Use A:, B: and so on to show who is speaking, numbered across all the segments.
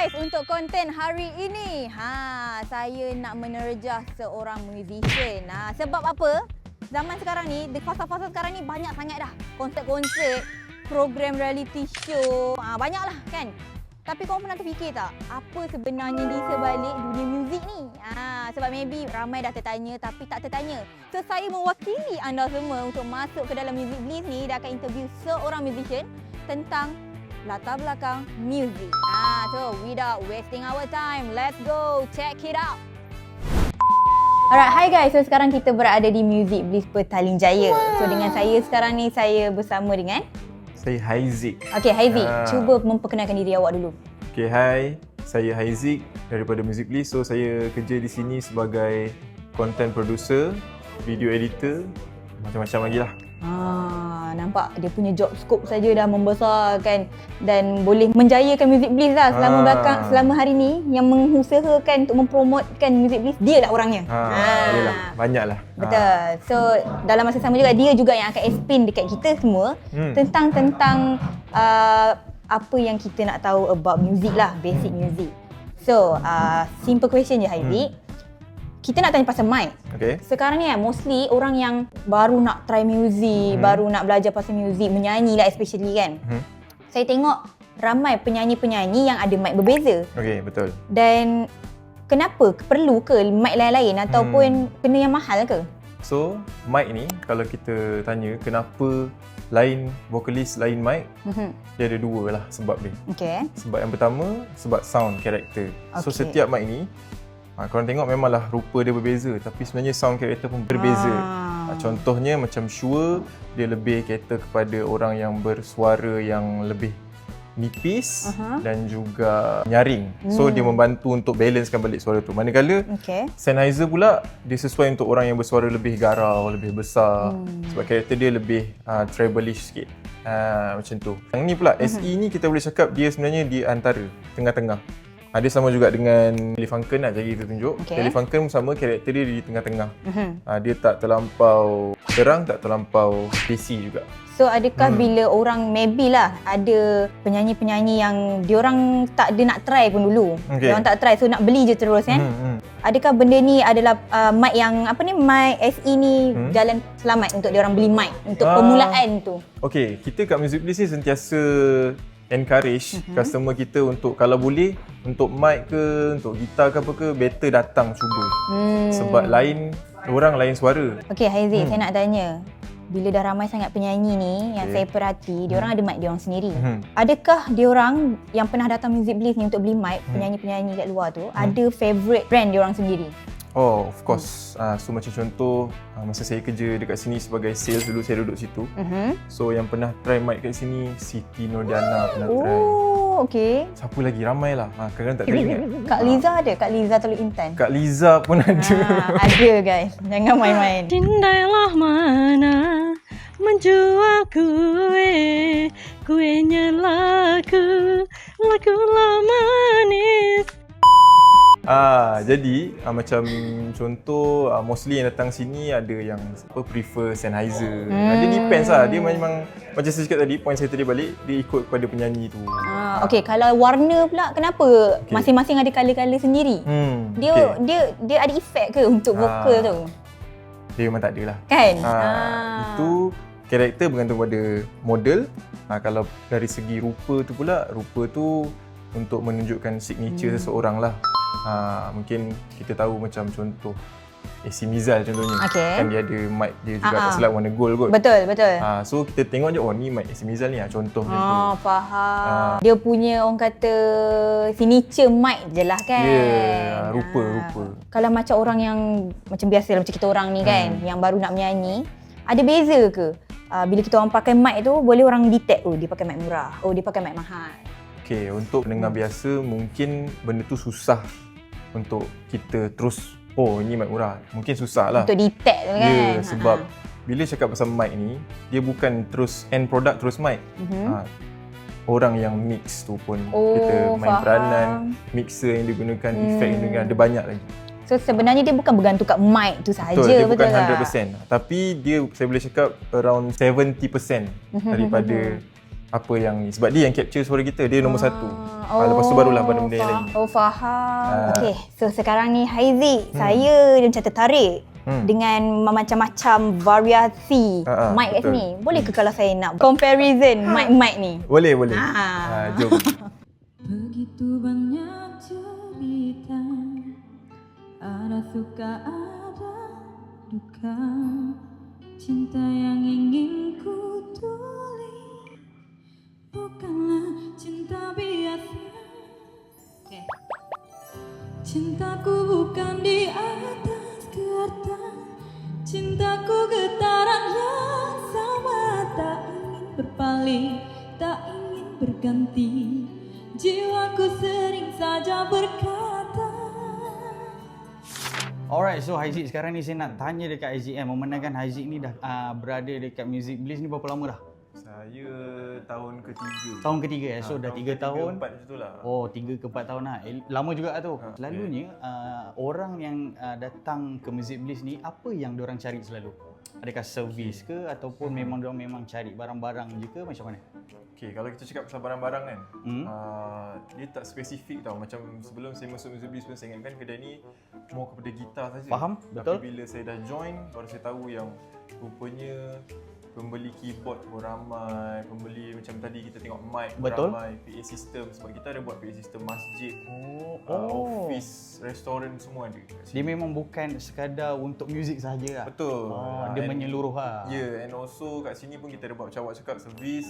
A: guys, untuk konten hari ini, saya nak menerjah seorang musician. Sebab apa? Zaman sekarang ni, di fasa-fasa sekarang ni banyak sangat dah konsert-konsert, program reality show, banyaklah kan. Tapi korang pernah terfikir tak, apa sebenarnya di sebalik dunia muzik ni? Sebab maybe ramai dah tertanya tapi tak tertanya. So, saya mewakili anda semua untuk masuk ke dalam Music Bliss ni dan akan interview seorang musician tentang latar belakang muzik. So without wasting our time, let's go check it out. Alright, hi guys. So sekarang kita berada di Music Bliss Petaling Jaya. So dengan saya sekarang ni, saya bersama dengan
B: saya Haizik.
A: Okay, Haizik, cuba memperkenalkan diri awak dulu.
B: Okay, hai. Saya Haizik daripada Music Bliss. So saya kerja di sini sebagai content producer, video editor, macam-macam lagi lah.
A: Nampak dia punya job scope saja dah membesarkan dan boleh menjayakan Music Bliss lah selama hari ni. Yang mengusahakan untuk mempromotkan Music Bliss, dia lah orangnya.
B: Yalah, banyak lah.
A: Betul. So dalam masa sama juga, dia juga yang akan explain dekat kita semua tentang apa yang kita nak tahu about music lah, basic music. So simple question je Haizik. Kita nak tanya pasal mic.
B: Okay.
A: Sekarang ni mostly orang yang baru nak try music, baru nak belajar pasal music, menyanyi lah especially kan. Saya tengok ramai penyanyi-penyanyi yang ada mic berbeza.
B: Okay, betul.
A: Dan kenapa? Perlu ke mic lain-lain ataupun kena yang mahal ke?
B: So, mic ni kalau kita tanya kenapa lain vokalis, lain mic, dia ada dua lah sebab dia.
A: Okay.
B: Sebab yang pertama, sebab sound, karakter. So, setiap mic ni, korang tengok memanglah rupa dia berbeza tapi sebenarnya sound karakter pun berbeza. Contohnya macam Sure, dia lebih cater kepada orang yang bersuara yang lebih nipis dan juga nyaring. So dia membantu untuk balancekan balik suara tu. Manakala Sennheiser pula dia sesuai untuk orang yang bersuara lebih garau, lebih besar. Sebab karakter dia lebih trebleish sikit. Macam tu. Yang ni pula SE ni kita boleh cakap dia sebenarnya di antara tengah-tengah. Dia sama juga dengan Telefunken nak jadi kita tunjuk. Telefunken sama, karakter dia di tengah-tengah. Dia tak terlampau terang, tak terlampau bassy juga.
A: So adakah bila orang, maybe lah ada penyanyi-penyanyi yang diorang tak ada nak try pun dulu. Diorang tak try, so nak beli je terus kan. Adakah benda ni adalah mic yang mic SE ni jalan selamat untuk diorang beli mic untuk permulaan tu?
B: Okay, kita kat Music Bliss ni sentiasa encourage customer kita untuk kalau boleh untuk mic ke, untuk gitar ke apa ke, better datang cuba. Sebab orang lain suara. Okay
A: Haizik, saya nak tanya. Bila dah ramai sangat penyanyi ni yang saya perhati, diorang ada mic diorang sendiri. Adakah diorang yang pernah datang Music Bliss ni untuk beli mic, penyanyi-penyanyi kat luar tu, ada favourite brand diorang sendiri?
B: Oh, of course. So macam contoh, masa saya kerja dekat sini sebagai sales dulu, saya duduk situ. So yang pernah try mic kat sini, Siti Nurdiana pernah try.
A: Oh, okay.
B: Siapa lagi? Ramai lah. Kadang-kadang tak teringat.
A: Kak Liza ada? Kak Liza Teluk Intan?
B: Kak Liza pun ada.
A: Ada guys. Jangan main-main.
C: Cindailah mana menjual kuenya laku lah manis.
B: Jadi macam contoh mostly yang datang sini ada yang prefer Sennheiser. Dia depends lah. Dia memang macam saya cakap tadi, point saya tadi balik, dia ikut kepada penyanyi tu.
A: Okay, kalau warna pula kenapa masing-masing ada colour-colour sendiri? Dia ada efek ke untuk vokal tu?
B: Dia memang tak ada lah.
A: Kan?
B: Itu karakter bergantung pada model. Kalau dari segi rupa tu pula, rupa tu untuk menunjukkan signature seseorang lah. Mungkin kita tahu macam contoh AC Mizal contohnya. Kan dia ada mic dia juga tak silap warna gold kot.
A: Betul.
B: So kita tengok je, ni mic AC Mizal ni contoh macam tu.
A: Faham. Dia punya orang kata signature mic je lah kan.
B: Rupa.
A: Kalau macam orang yang macam biasa macam kita orang ni kan, yang baru nak menyanyi, ada beza ke? Bila kita orang pakai mic tu, boleh orang detect, dia pakai mic murah, dia pakai mic mahal.
B: Okay, untuk pendengar biasa mungkin benda tu susah untuk kita terus, ini mic murah. Mungkin susah lah.
A: Untuk detect tu kan.
B: Sebab bila cakap pasal mic ni, dia bukan terus end product terus mic. Orang yang mix tu pun kita main peranan, mixer yang digunakan, efek yang digunakan, ada banyak lagi.
A: So sebenarnya dia bukan bergantung kat mic tu sahaja,
B: betul? Dia
A: betul
B: bukan
A: tak?
B: 100%. Tapi dia, saya boleh cakap around 70% daripada apa yang ni. Sebab dia yang capture suara kita, dia nombor satu. Lepas tu barulah benda-benda yang lain.
A: Oh, faham. Okey, so sekarang ni Haizik, saya macam tertarik dengan macam-macam variasi mic kat
B: betul.
A: sini. Boleh ke kalau saya nak comparison mic-mic ni?
B: Boleh. Jom.
D: Begitu banyak cerita, ada suka ada duka, cinta yang ingin ku tulis bukanlah cinta biasa. Cintaku bukan di atas kertas, cintaku getaran yang sama, tak ingin berpaling, tak ingin berganti. Jiwaku sering saja berkata.
E: Alright, so Haizik sekarang ni saya nak tanya dekat Haizik memandangkan Haizik ni dah berada dekat Music Bliss ni berapa lama dah?
B: Saya tahun ketiga.
E: Tahun ketiga so dah 3 tahun.
B: 4 macam tu lah.
E: Oh, 3 ke 4 tahun lah. Lama juga lah tu. Selalunya orang yang datang ke Music Bliss ni, apa yang diorang cari selalu? Adakah servis ke ataupun memang diorang memang cari barang-barang je ke, macam mana?
B: Okay, kalau kita cakap pasal barang-barang kan, dia tak spesifik tau. Macam sebelum saya masuk Music Bliss pun saya ingatkan kedai ni more kepada gitar saja.
E: Faham, betul.
B: Tapi bila saya dah join, baru saya tahu yang rupanya pembeli keyboard pun ramai, pembeli macam tadi kita tengok mic pun
E: betul.
B: ramai, PA system sebab kita ada buat PA system masjid, office, restoran semua ada.
E: Dia memang bukan sekadar untuk muzik sahaja lah.
B: Betul.
E: Dia menyeluruh lah.
B: Ya, and also kat sini pun kita ada buat macam awak cakap servis.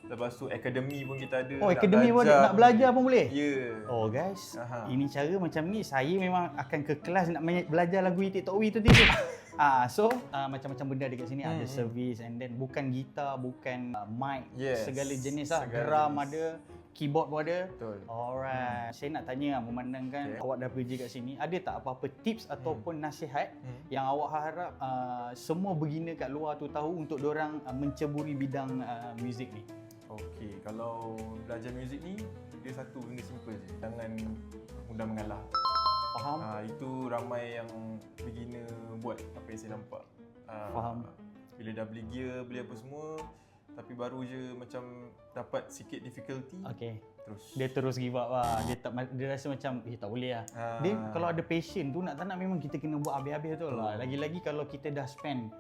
B: Lepas tu akademi pun kita ada.
E: Oh, akademi pun nak belajar pun boleh?
B: Ya.
E: Oh guys, ini cara macam ni saya memang akan ke kelas nak belajar lagu TikTok tu tiba. So macam-macam benda dekat sini ada servis, and then bukan gitar, bukan mic, segala jenis lah. Drum ada, keyboard pun ada.
B: Betul.
E: Alright. Saya nak tanya, memandangkan awak dah kerja kat sini, ada tak apa-apa tips ataupun nasihat yang awak harap semua beginner kat luar tu tahu untuk diorang menceburi bidang muzik ni?
B: Okey, kalau belajar muzik ni dia satu benda simple je. Jangan mudah mengalah.
E: Faham?
B: Itu ramai yang beginner buat, apa yang saya nampak.
E: Faham.
B: Bila dah beli gear, beli apa semua, tapi baru je macam dapat sikit difficulty.
E: Okey.
B: Terus.
E: Dia terus give up lah. Dia rasa macam tak boleh lah. Dia kalau ada passion tu nak tak nak memang kita kena buat habis-habis tu lah. Lagi-lagi kalau kita dah spend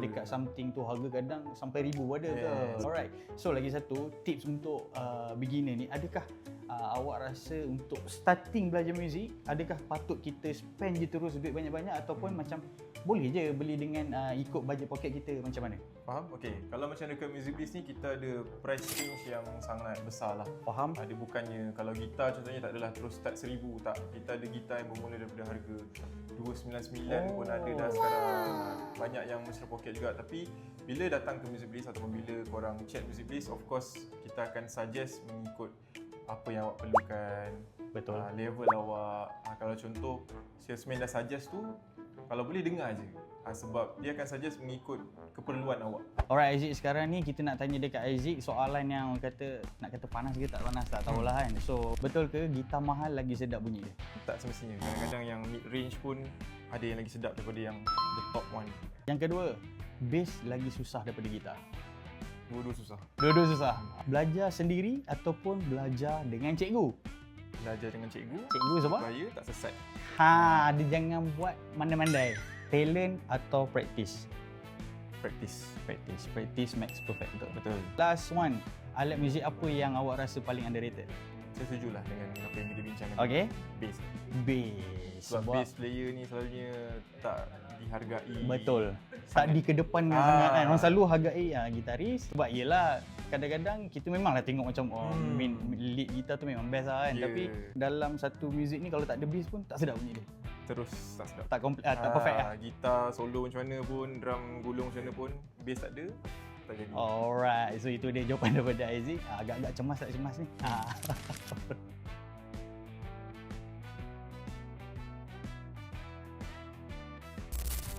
E: dekat something tu, harga kadang sampai ribu ada ke. Alright. So lagi satu tips untuk beginner ni, adakah awak rasa untuk starting belajar muzik, adakah patut kita spend je terus duit banyak-banyak ataupun macam boleh je beli dengan ikut bajet poket kita, macam mana?
B: Faham? Okey. Kalau macam dekat Music Bliss ni kita ada price range yang sangat besar lah.
E: Faham?
B: Dia bukannya kalau gitar contohnya tak adalah terus start 1000, tak. Kita ada gitar yang bermula daripada harga 299 pun ada dah sekarang. Banyak yang mesra poket juga, tapi bila datang ke Music Bliss ataupun bila korang chat Music Bliss, of course kita akan suggest mengikut apa yang awak perlukan.
E: Betul.
B: Level awak. Kalau contoh salesman dah suggest tu, kalau boleh dengar je. Sebab dia akan suggest mengikut keperluan awak.
E: Alright Haizik, sekarang ni kita nak tanya dekat Haizik soalan yang nak kata panas ke tak panas, tak tahulah kan. So betul ke gitar mahal lagi sedap bunyi dia?
B: Tak semestinya. Kadang-kadang yang mid range pun ada yang lagi sedap daripada yang the top one.
E: Yang kedua, bass lagi susah daripada gitar?
B: Dua-dua susah.
E: Dua-dua susah. Belajar sendiri ataupun belajar dengan cikgu?
B: Belajar dengan cikgu.
E: Cikgu sebab?
B: Supaya tak sesat.
E: Dia jangan buat mandai-mandai. Talent atau practice?
B: Practice.
E: Practice makes perfect.
B: Betul.
E: Last one, alat muzik apa yang awak rasa paling underrated?
B: Saya setujulah dengan apa yang kita bincangkan.
E: Okay.
B: Bass.
E: Bass.
B: Sebab bass player ni selalunya tak dihargai.
E: Betul. Tak dikedepankan sangat kan. Orang selalu hargai gitaris. Sebab yelah, kadang-kadang kita memanglah tengok macam main lead gitar tu memang best lah kan. Tapi dalam satu muzik ni kalau tak ada bass pun tak sedap bunyi dia.
B: Terus tak sedap.
E: Tak perfect lah.
B: Gitar solo macam mana pun, drum gulung macam mana pun, bass tak ada, tak jadi.
E: Alright, so itu dia jawapan daripada Haizik. Agak-agak cemas tak cemas ni?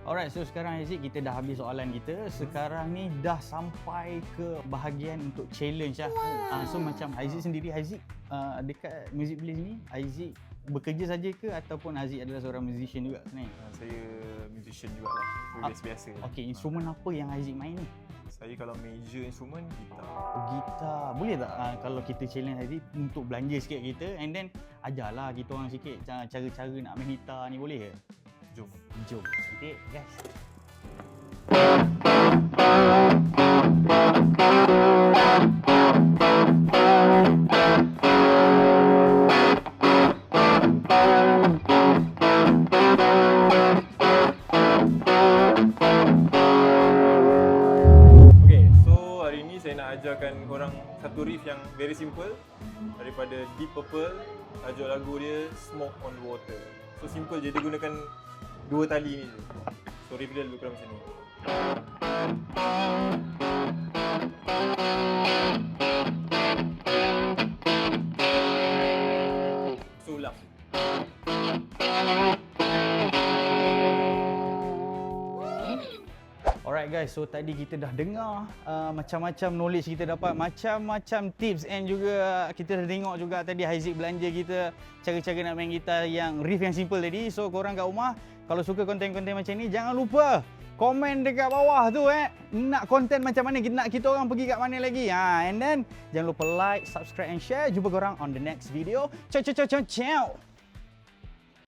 E: Alright, so sekarang Haziq kita dah habis soalan kita. Sekarang ni dah sampai ke bahagian untuk challenge lah. So macam Haziq sendiri, Haziq dekat Music Bliss ni, Haziq bekerja saja ke ataupun Haziq adalah seorang musician juga sebenarnya?
B: Saya musician jugalah. Biasa-biasa.
E: Okey, instrumen apa yang Haziq main ni?
B: Saya kalau major instrumen gitar.
E: Gitar. Boleh tak kalau kita challenge Haziq untuk belanja sikit kita and then ajarlah kita orang sikit cara-cara nak main gitar ni, boleh ke?
B: Jom.
E: Jom. Okay, guys.
B: Okay, so hari ni saya nak ajarkan korang satu riff yang very simple daripada Deep Purple. Tajuk lagu dia Smoke on Water. So simple je, dia gunakan 2 tali ni je. So riff dia lebih kurang macam ni. So ulang.
E: Alright guys, so tadi kita dah dengar macam-macam knowledge kita dapat, macam-macam tips and juga kita dah tengok juga tadi Haziq belanja kita cara-cara nak main gitar yang riff yang simple tadi. So korang kat rumah kalau suka konten-konten macam ni, jangan lupa komen dekat bawah tu nak konten macam mana, nak kita orang pergi kat mana lagi. And then jangan lupa like, subscribe and share. Jumpa korang on the next video. Ciao ciao ciao ciao ciao.